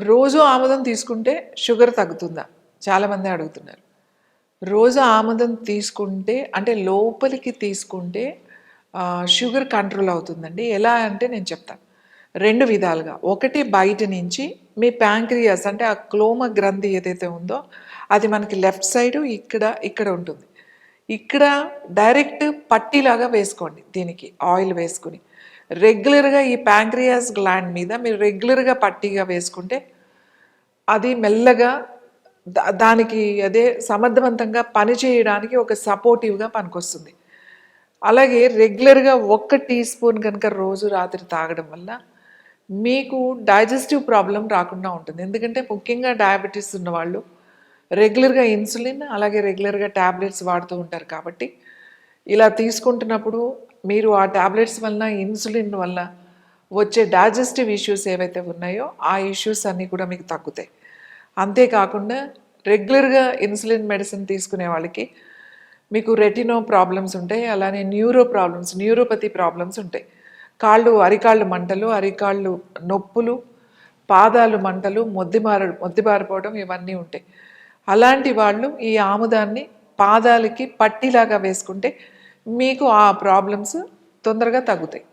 రోజు ఆముదం తీసుకుంటే షుగర్ తగ్గుతుందా? చాలామంది అడుగుతున్నారు. రోజు ఆముదం తీసుకుంటే అంటే లోపలికి తీసుకుంటే షుగర్ కంట్రోల్ అవుతుందండి. ఎలా అంటే నేను చెప్తాను. 2 విధాలుగా. ఒకటి బయట నుంచి మీ ప్యాంక్రియాస్ అంటే ఆ క్లోమ గ్రంథి ఏదైతే ఉందో అది మనకి లెఫ్ట్ సైడు ఇక్కడ ఉంటుంది. ఇక్కడ డైరెక్ట్ పట్టీలాగా వేసుకోండి దీనికి ఆయిల్ వేసుకొని. రెగ్యులర్‌గా ఈ ప్యాంక్రియాస్ గ్లాండ్ మీద మీరు రెగ్యులర్‌గా పట్టీగా వేసుకుంటే అది మెల్లగా దానికి అదే సమర్థవంతంగా పని చేయడానికి ఒక సపోర్టివ్‌గా పనికొస్తుంది. అలాగే రెగ్యులర్‌గా 1 టీ స్పూన్ కనుక రోజు రాత్రి తాగడం వల్ల మీకు డైజెస్టివ్ ప్రాబ్లమ్ రాకుండా ఉంటుంది. ఎందుకంటే ముఖ్యంగా డయాబెటిస్ ఉన్నవాళ్ళు రెగ్యులర్‌గా ఇన్సులిన్ అలాగే రెగ్యులర్‌గా టాబ్లెట్స్ వాడుతూ ఉంటారు కాబట్టి ఇలా తీసుకుంటున్నప్పుడు మీరు ఆ టాబ్లెట్స్ వలన ఇన్సులిన్ వల్ల వచ్చే డైజెస్టివ్ ఇష్యూస్ ఏవైతే ఉన్నాయో ఆ ఇష్యూస్ అన్నీ కూడా మీకు తగ్గుతాయి. అంతేకాకుండా రెగ్యులర్‌గా ఇన్సులిన్ మెడిసిన్ తీసుకునే వాళ్ళకి మీకు రెటినో ప్రాబ్లమ్స్ ఉంటాయి. అలానే న్యూరోపతి ప్రాబ్లమ్స్ ఉంటాయి. అరికాళ్ళు మంటలు, అరికాళ్ళు నొప్పులు, పాదాలు మంటలు, మొద్దిబారిపోవడం ఇవన్నీ ఉంటాయి. అలాంటి వాళ్ళు ఈ ఆముదాన్ని పాదాలకి పట్టీలాగా వేసుకుంటే మీకు ఆ ప్రాబ్లమ్స్ తొందరగా తగ్గుతాయి.